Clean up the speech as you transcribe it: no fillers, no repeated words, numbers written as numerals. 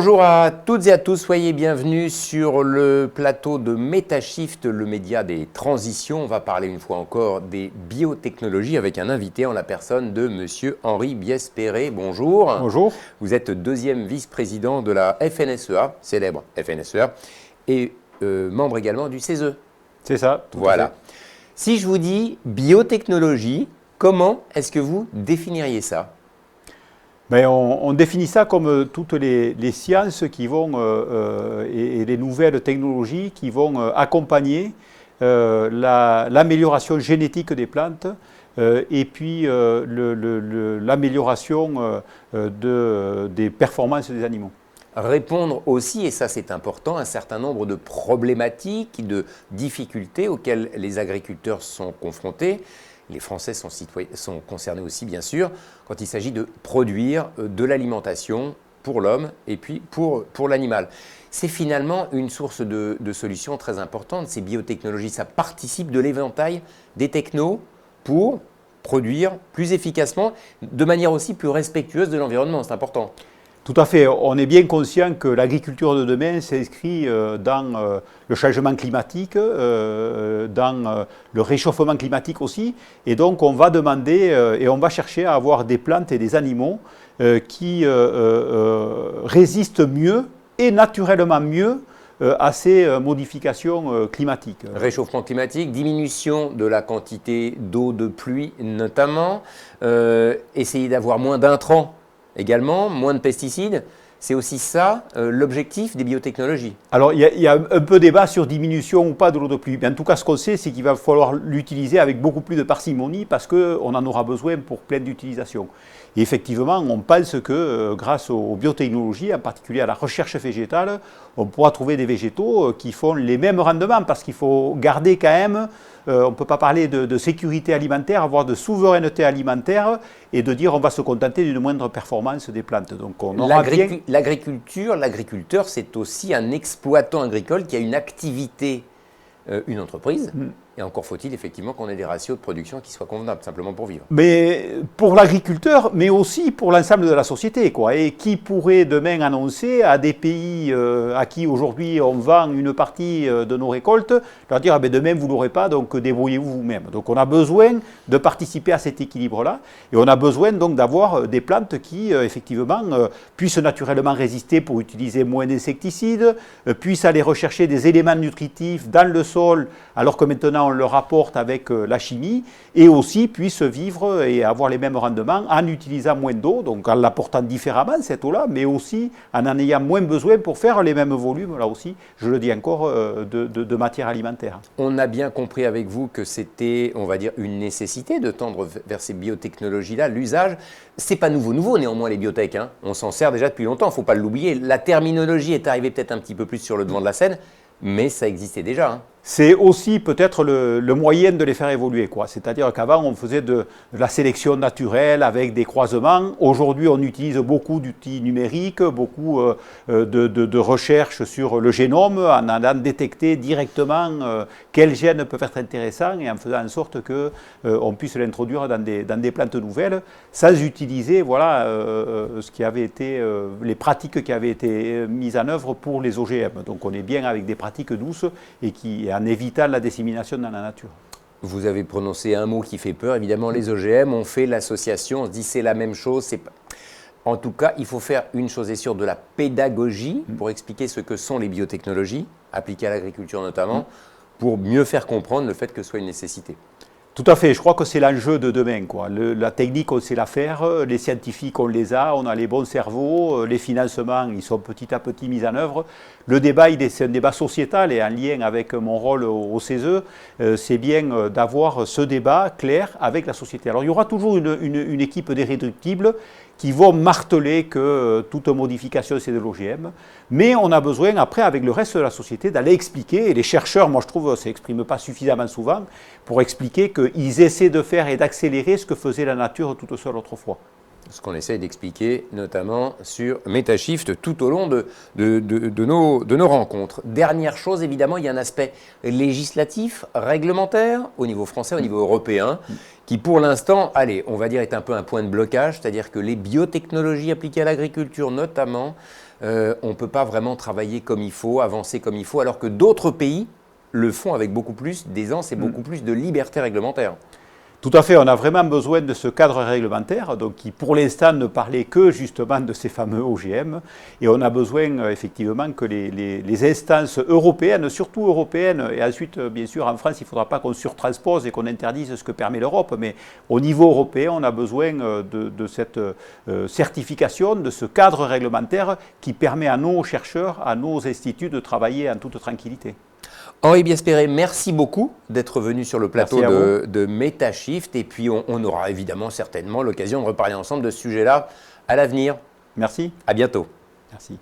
Bonjour à toutes et à tous, soyez bienvenus sur le plateau de MetaShift, le média des transitions. On va parler une fois encore des biotechnologies avec un invité en la personne de Monsieur Henri Biespéré. Bonjour. Bonjour. Vous êtes deuxième vice-président de la FNSEA, célèbre FNSEA, et membre également du CESE. C'est ça. Voilà. Si je vous dis biotechnologie, comment est-ce que vous définiriez ça ? Ben, on définit ça comme toutes les sciences qui vont, et les nouvelles technologies qui vont accompagner l'amélioration génétique des plantes et puis l'amélioration des performances des animaux. Répondre aussi, et ça c'est important, à un certain nombre de problématiques, de difficultés auxquelles les agriculteurs sont confrontés. Les Français sont concernés aussi, bien sûr, quand il s'agit de produire de l'alimentation pour l'homme et puis pour l'animal. C'est finalement une source de solutions très importante. Ces biotechnologies, ça participe de l'éventail des technos pour produire plus efficacement, de manière aussi plus respectueuse de l'environnement. C'est important. Tout à fait. On est bien conscient que l'agriculture de demain s'inscrit dans le changement climatique, dans le réchauffement climatique aussi. Et donc, on va demander et on va chercher à avoir des plantes et des animaux qui résistent mieux et naturellement mieux à ces modifications climatiques. Réchauffement climatique, diminution de la quantité d'eau de pluie notamment, essayer d'avoir moins d'intrants également, moins de pesticides, c'est aussi ça l'objectif des biotechnologies. Alors il y a un peu débat sur diminution ou pas de l'eau de pluie. Mais en tout cas, ce qu'on sait, c'est qu'il va falloir l'utiliser avec beaucoup plus de parcimonie parce qu'on en aura besoin pour plein d'utilisations. Et effectivement, on pense que grâce aux biotechnologies, en particulier à la recherche végétale, on pourra trouver des végétaux qui font les mêmes rendements parce qu'il faut garder quand même, on ne peut pas parler de sécurité alimentaire, avoir de souveraineté alimentaire et de dire on va se contenter d'une moindre performance des plantes. Donc on aura l'agriculteur, c'est aussi un exploitant agricole qui a une activité, une entreprise. Et encore faut-il effectivement qu'on ait des ratios de production qui soient convenables, simplement pour vivre. Mais pour l'agriculteur, mais aussi pour l'ensemble de la société, quoi. Et qui pourrait demain annoncer à des pays à qui aujourd'hui on vend une partie de nos récoltes, leur dire ah ben demain vous ne l'aurez pas, donc débrouillez-vous vous-même. Donc on a besoin de participer à cet équilibre-là, et on a besoin donc d'avoir des plantes qui effectivement puissent naturellement résister pour utiliser moins d'insecticides, puissent aller rechercher des éléments nutritifs dans le sol, alors que maintenant on le rapporte avec la chimie, et aussi puissent vivre et avoir les mêmes rendements en utilisant moins d'eau, donc en l'apportant différemment cette eau-là, mais aussi en ayant moins besoin pour faire les mêmes volumes, là aussi, je le dis encore, de matière alimentaire. On a bien compris avec vous que c'était, on va dire, une nécessité de tendre vers ces biotechnologies-là. L'usage, c'est pas nouveau néanmoins les biotech, hein. On s'en sert déjà depuis longtemps, il ne faut pas l'oublier. La terminologie est arrivée peut-être un petit peu plus sur le devant de la scène, mais ça existait déjà, hein. C'est aussi peut-être le moyen de les faire évoluer, quoi. C'est-à-dire qu'avant, on faisait de la sélection naturelle avec des croisements. Aujourd'hui, on utilise beaucoup d'outils numériques, beaucoup de recherches sur le génome, en allant détecter directement quels gènes peuvent être intéressants et en faisant en sorte qu'on puisse l'introduire dans des plantes nouvelles, sans utiliser ce qui avait été, les pratiques qui avaient été mises en œuvre pour les OGM. Donc on est bien avec des pratiques douces et en évitant la dissémination dans la nature. Vous avez prononcé un mot qui fait peur, évidemment, les OGM, on fait l'association, on se dit c'est la même chose. En tout cas, il faut faire une chose est sûre, de la pédagogie pour expliquer ce que sont les biotechnologies, appliquées à l'agriculture notamment, pour mieux faire comprendre le fait que ce soit une nécessité. Tout à fait, je crois que c'est l'enjeu de demain, quoi. La technique, on sait la faire, les scientifiques, on les a, on a les bons cerveaux, les financements, ils sont petit à petit mis en œuvre. Le débat, c'est un débat sociétal et en lien avec mon rôle au CESE, c'est bien d'avoir ce débat clair avec la société. Alors il y aura toujours une équipe d'irréductibles qui vont marteler que toute modification c'est de l'OGM, mais on a besoin après avec le reste de la société d'aller expliquer, et les chercheurs, moi je trouve, ne s'expriment pas suffisamment souvent pour expliquer qu'ils essaient de faire et d'accélérer ce que faisait la nature toute seule autrefois. Ce qu'on essaye d'expliquer notamment sur MetaShift tout au long de nos rencontres. Dernière chose, évidemment, il y a un aspect législatif, réglementaire, au niveau français, au niveau européen, qui pour l'instant, allez, on va dire est un peu un point de blocage, c'est-à-dire que les biotechnologies appliquées à l'agriculture notamment on ne peut pas vraiment travailler comme il faut, avancer comme il faut, alors que d'autres pays le font avec beaucoup plus d'aisance et beaucoup plus de liberté réglementaire. Tout à fait, on a vraiment besoin de ce cadre réglementaire, donc qui pour l'instant ne parlait que justement de ces fameux OGM, et on a besoin effectivement que les instances européennes, surtout européennes, et ensuite bien sûr en France il ne faudra pas qu'on surtranspose et qu'on interdise ce que permet l'Europe, mais au niveau européen on a besoin de cette certification, de ce cadre réglementaire qui permet à nos chercheurs, à nos instituts de travailler en toute tranquillité. Henri Biasperet, merci beaucoup d'être venu sur le plateau de MetaShift. Et puis, on aura évidemment certainement l'occasion de reparler ensemble de ce sujet-là à l'avenir. Merci. À bientôt. Merci.